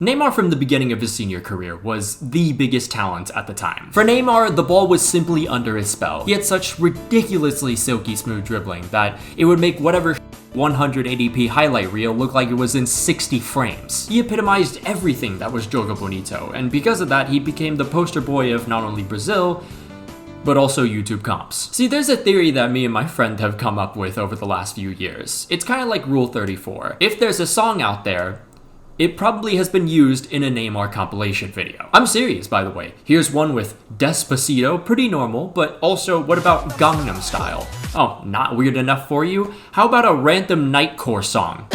Neymar from the beginning of his senior career was the biggest talent at the time. For Neymar, the ball was simply under his spell. He had such ridiculously silky smooth dribbling that it would make whatever 180p highlight reel look like it was in 60 frames. He epitomized everything that was jogo bonito, and because of that, he became the poster boy of not only Brazil, but also YouTube comps. See, there's a theory that me and my friend have come up with over the last few years. It's kind of like Rule 34. If there's a song out there, it probably has been used in a Neymar compilation video. I'm serious, by the way. Here's one with Despacito, pretty normal, but also what about Gangnam Style? Oh, not weird enough for you? How about a random Nightcore song?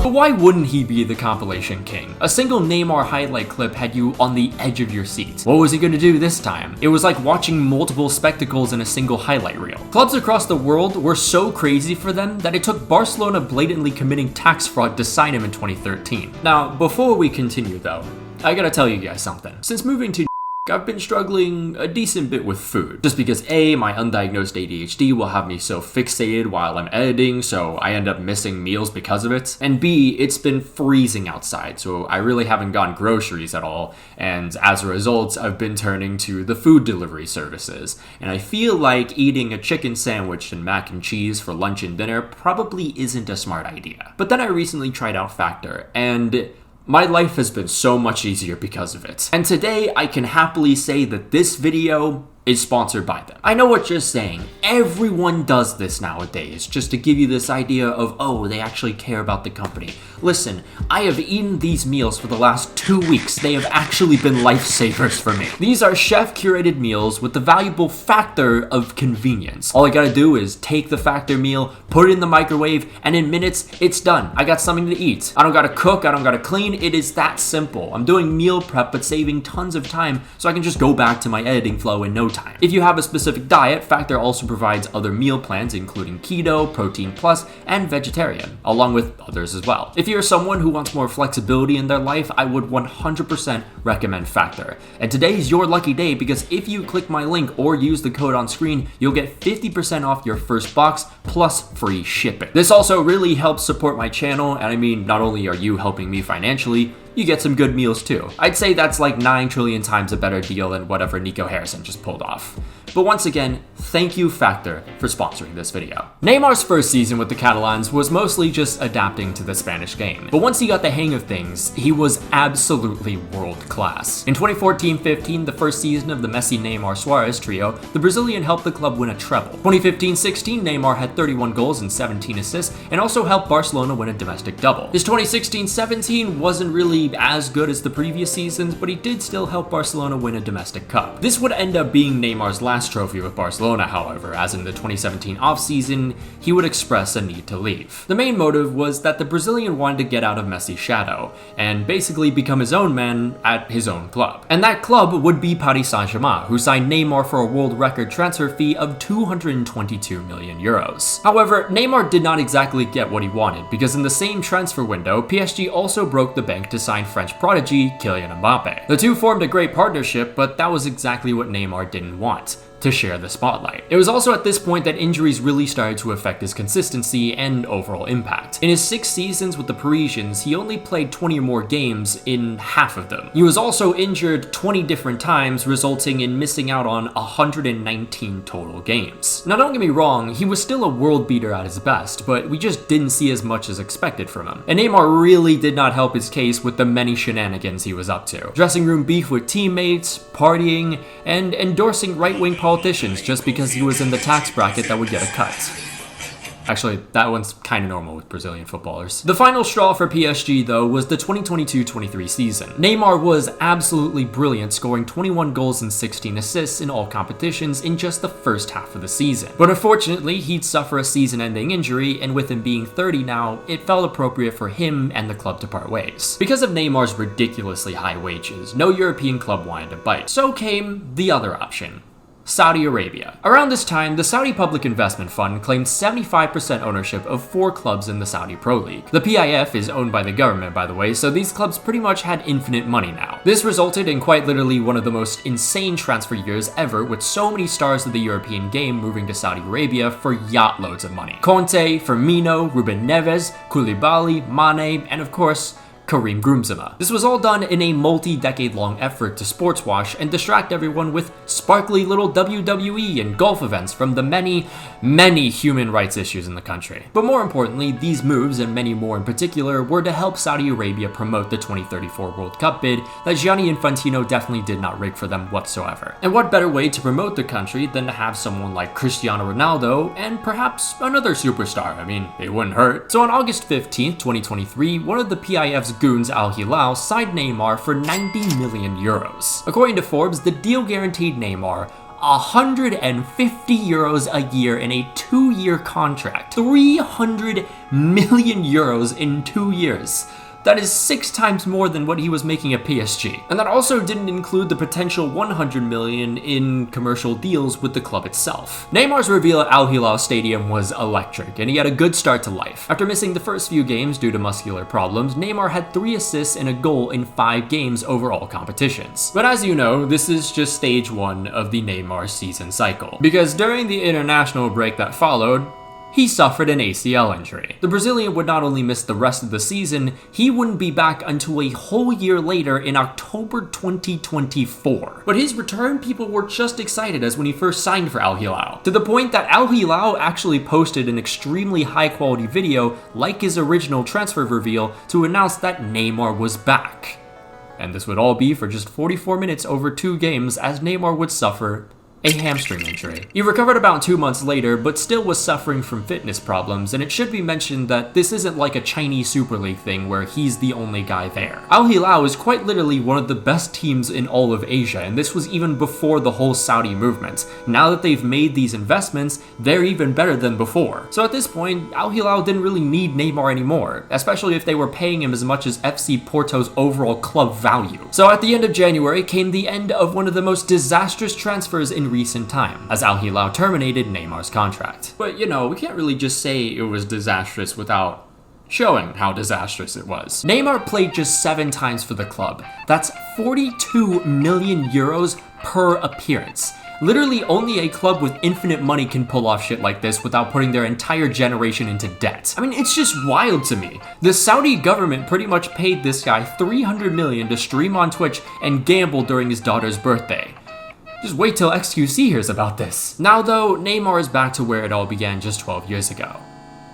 But why wouldn't he be the compilation king? A single Neymar highlight clip had you on the edge of your seat. What was he gonna do this time? It was like watching multiple spectacles in a single highlight reel. Clubs across the world were so crazy for them that it took Barcelona blatantly committing tax fraud to sign him in 2013. Now, before we continue though, I gotta tell you guys something. Since moving to I've been struggling a decent bit with food. Just because A, my undiagnosed ADHD will have me so fixated while I'm editing, so I end up missing meals because of it. And B, it's been freezing outside, so I really haven't gone groceries at all. And as a result, I've been turning to the food delivery services. And I feel like eating a chicken sandwich and mac and cheese for lunch and dinner probably isn't a smart idea. But then I recently tried out Factor, and my life has been so much easier because of it. And today, I can happily say that this video is sponsored by them. I know what you're saying. Everyone does this nowadays, just to give you this idea of, oh, they actually care about the company. Listen, I have eaten these meals for the last 2 weeks. They have actually been lifesavers for me. These are chef-curated meals with the valuable factor of convenience. All I gotta do is take the Factor meal, put it in the microwave, and in minutes, it's done. I got something to eat. I don't gotta cook, I don't gotta clean. It is that simple. I'm doing meal prep, but saving tons of time so I can just go back to my editing flow in no time. If you have a specific diet, Factor also provides other meal plans including keto, protein plus, and vegetarian, along with others as well. If you're someone who wants more flexibility in their life, I would 100% recommend Factor. And today is your lucky day because if you click my link or use the code on screen, you'll get 50% off your first box plus free shipping. This also really helps support my channel, and I mean, not only are you helping me financially, you get some good meals too. I'd say that's like 9 trillion times a better deal than whatever Nico Harrison just pulled off. But once again, thank you Factor for sponsoring this video. Neymar's first season with the Catalans was mostly just adapting to the Spanish game. But once he got the hang of things, he was absolutely world class. In 2014-15, the first season of the Messi-Neymar-Suarez trio, the Brazilian helped the club win a treble. 2015-16, Neymar had 31 goals and 17 assists, and also helped Barcelona win a domestic double. His 2016-17 wasn't really as good as the previous seasons, but he did still help Barcelona win a domestic cup. This would end up being Neymar's last trophy with Barcelona, however, as in the 2017 offseason, he would express a need to leave. The main motive was that the Brazilian wanted to get out of Messi's shadow, and basically become his own man at his own club. And that club would be Paris Saint-Germain, who signed Neymar for a world record transfer fee of 222 million euros. However, Neymar did not exactly get what he wanted, because in the same transfer window, PSG also broke the bank to sign French prodigy Kylian Mbappe. The two formed a great partnership, but that was exactly what Neymar didn't want: to share the spotlight. It was also at this point that injuries really started to affect his consistency and overall impact. In his 6 seasons with the Parisians, he only played 20 or more games in half of them. He was also injured 20 different times, resulting in missing out on 119 total games. Now don't get me wrong, he was still a world beater at his best, but we just didn't see as much as expected from him. And Neymar really did not help his case with the many shenanigans he was up to. Dressing room beef with teammates, partying, and endorsing right-wing politicians just because he was in the tax bracket that would get a cut. Actually, that one's kind of normal with Brazilian footballers. The final straw for PSG, though, was the 2022-23 season. Neymar was absolutely brilliant, scoring 21 goals and 16 assists in all competitions in just the first half of the season. But unfortunately, he'd suffer a season-ending injury, and with him being 30 now, it felt appropriate for him and the club to part ways. Because of Neymar's ridiculously high wages, no European club wanted to bite. So came the other option: Saudi Arabia. Around this time, the Saudi Public Investment Fund claimed 75% ownership of 4 clubs in the Saudi Pro League. The PIF is owned by the government, by the way, so these clubs pretty much had infinite money now. This resulted in quite literally one of the most insane transfer years ever, with so many stars of the European game moving to Saudi Arabia for yacht loads of money. Conte, Firmino, Ruben Neves, Koulibaly, Mane, and of course, Karim Benzema. This was all done in a multi-decade-long effort to sports wash and distract everyone with sparkly little WWE and golf events from the many, many human rights issues in the country. But more importantly, these moves, and many more in particular, were to help Saudi Arabia promote the 2034 World Cup bid that Gianni Infantino definitely did not rig for them whatsoever. And what better way to promote the country than to have someone like Cristiano Ronaldo and perhaps another superstar? I mean, it wouldn't hurt. So on August 15th, 2023, one of the PIF's goons, Al Hilal, signed Neymar for 90 million euros. According to Forbes, the deal guaranteed Neymar 150 euros a year in a 2-year contract. 300 million euros in 2 years. That is 6 times more than what he was making at PSG. And that also didn't include the potential 100 million in commercial deals with the club itself. Neymar's reveal at Al Hilal Stadium was electric, and he had a good start to life. After missing the first few games due to muscular problems, Neymar had 3 assists and a goal in 5 games over all competitions. But as you know, this is just stage 1 of the Neymar season cycle. Because during the international break that followed, he suffered an ACL injury. The Brazilian would not only miss the rest of the season, he wouldn't be back until a whole year later in October 2024. But his return, people were just excited as when he first signed for Al Hilal, to the point that Al Hilal actually posted an extremely high quality video like his original transfer reveal to announce that Neymar was back. And this would all be for just 44 minutes over 2 games, as Neymar would suffer a hamstring injury. He recovered about 2 months later, but still was suffering from fitness problems, and it should be mentioned that this isn't like a Chinese Super League thing where he's the only guy there. Al Hilal is quite literally one of the best teams in all of Asia, and this was even before the whole Saudi movement. Now that they've made these investments, they're even better than before. So at this point, Al Hilal didn't really need Neymar anymore, especially if they were paying him as much as FC Porto's overall club value. So at the end of January came the end of one of the most disastrous transfers in recent time, as Al Hilal terminated Neymar's contract. But you know, we can't really just say it was disastrous without showing how disastrous it was. Neymar played just 7 times for the club. That's 42 million euros per appearance. Literally only a club with infinite money can pull off shit like this without putting their entire generation into debt. I mean, it's just wild to me. The Saudi government pretty much paid this guy 300 million to stream on Twitch and gamble during his daughter's birthday. Just wait till XQC hears about this. Now though, Neymar is back to where it all began just 12 years ago.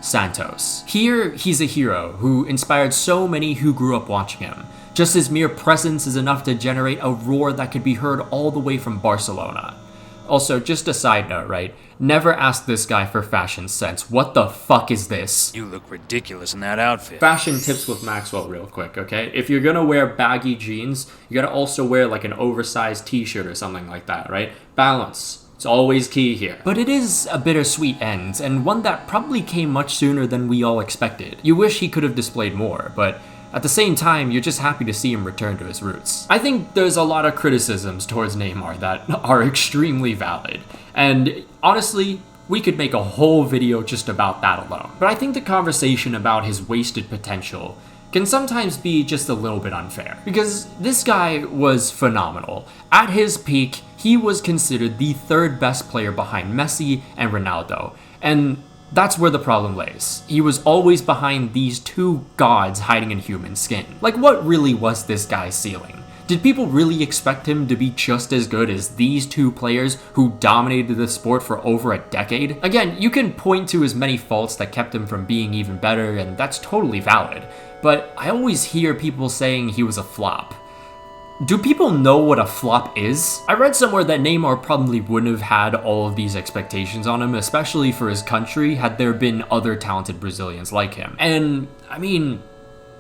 Santos. Here, he's a hero who inspired so many who grew up watching him. Just his mere presence is enough to generate a roar that could be heard all the way from Barcelona. Also, just a side note, right? Never ask this guy for fashion sense. What the fuck is this? You look ridiculous in that outfit. Fashion tips with Maxwell real quick, okay? If you're gonna wear baggy jeans, you gotta also wear like an oversized t-shirt or something like that, right? Balance. It's always key here. But it is a bittersweet end, and one that probably came much sooner than we all expected. You wish he could have displayed more, but at the same time, you're just happy to see him return to his roots. I think there's a lot of criticisms towards Neymar that are extremely valid, and honestly, we could make a whole video just about that alone. But I think the conversation about his wasted potential can sometimes be just a little bit unfair, because this guy was phenomenal. At his peak, he was considered the 3rd best player behind Messi and Ronaldo, and that's where the problem lays. He was always behind these 2 gods hiding in human skin. Like, what really was this guy's ceiling? Did people really expect him to be just as good as these 2 players who dominated the sport for over a decade? Again, you can point to as many faults that kept him from being even better, and that's totally valid. But I always hear people saying he was a flop. Do people know what a flop is? I read somewhere that Neymar probably wouldn't have had all of these expectations on him, especially for his country, had there been other talented Brazilians like him. And, I mean,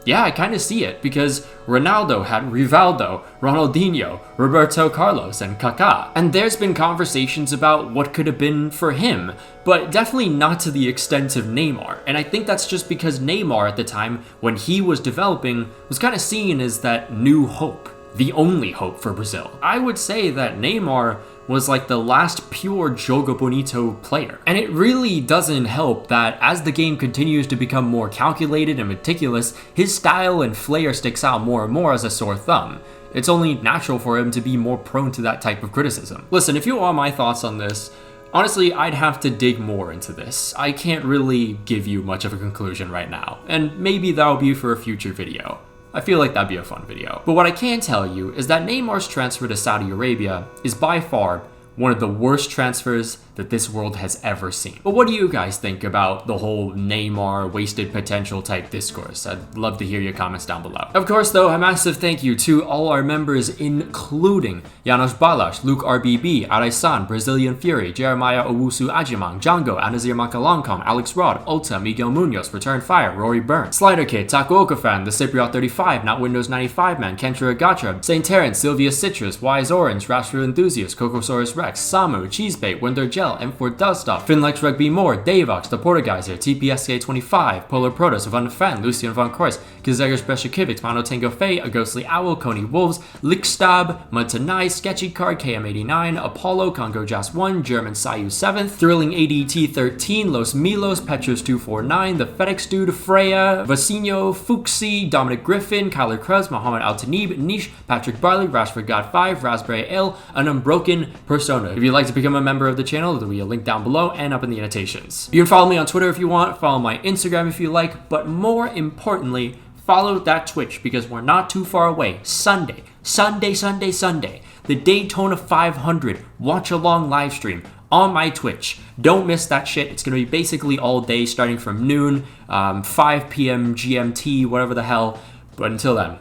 yeah, I kind of see it, because Ronaldo had Rivaldo, Ronaldinho, Roberto Carlos, and Kaká. And there's been conversations about what could have been for him, but definitely not to the extent of Neymar. And I think that's just because Neymar at the time, when he was developing, was kind of seen as that new hope. the only hope for Brazil. I would say that Neymar was like the last pure Jogo Bonito player. And it really doesn't help that as the game continues to become more calculated and meticulous, his style and flair sticks out more and more as a sore thumb. It's only natural for him to be more prone to that type of criticism. Listen, if you want my thoughts on this, honestly, I'd have to dig more into this. I can't really give you much of a conclusion right now, and maybe that'll be for a future video. I feel like that'd be a fun video. But what I can tell you is that Neymar's transfer to Saudi Arabia is by far one of the worst transfers that this world has ever seen. But what do you guys think about the whole Neymar wasted potential type discourse? I'd love to hear your comments down below. Of course though, a massive thank you to all our members, including Janos Balas, Luke RBB, Araisan, Brazilian Fury, Jeremiah Owusu Ajimang, Django, Anazir Makalongkom, Alex Rod, Ulta, Miguel Munoz, Return Fire, Rory Burns, Slider Kid, Taco Okafan, The Cypriot 35, Not Windows 95 Man, Kentra Agatra, St. Terrence, Sylvia Citrus, Wise Orange, Rashford Enthusiast, Cocosaurus Rex, Samu, Cheesebait, Winter Gel, M4 Dustoff, Finlex Rugby More, Davox, The Portugizer, TPSK25, Polar Protos, Van Fan, Lucian Von Kreuz, Kizeger Speciakiewicz, Mano Tango Fei, A Ghostly Owl, Coney Wolves, Lickstab, Muntanai, Sketchy Card, KM89, Apollo, Congo Jas 1, German Sayu 7th, Thrilling ADT 13, Los Milos, Petrus 249, The FedEx Dude, Freya, Vasino, Fuxi, Dominic Griffin, Kyler Kruz, Mohammed Altanib, Niche, Patrick Barley, Rashford God 5, Raspberry Ale, An Unbroken Persona. If you'd like to become a member of the channel, there'll be a link down below and up in the annotations. You can follow me on Twitter if you want, follow my Instagram if you like, but more importantly, follow that Twitch because we're not too far away. Sunday, the Daytona 500 watch along live stream on my Twitch. Don't miss that shit. It's gonna be basically all day starting from noon, 5 p.m. GMT, whatever the hell. But until then,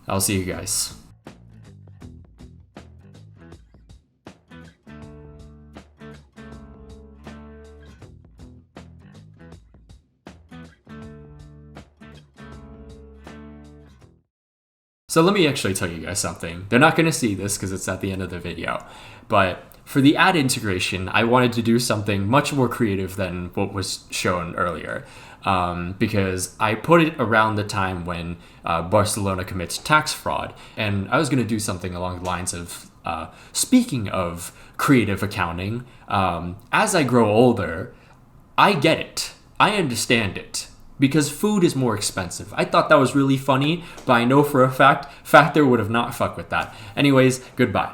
I'll see you guys. So let me actually tell you guys something. They're not going to see this because it's at the end of the video, but for the ad integration, I wanted to do something much more creative than what was shown earlier, because I put it around the time when Barcelona commits tax fraud, and I was going to do something along the lines of, speaking of creative accounting, as I grow older, I get it. I understand it. Because food is more expensive. I thought that was really funny, but I know for a fact, Factor would have not fucked with that. Anyways, goodbye.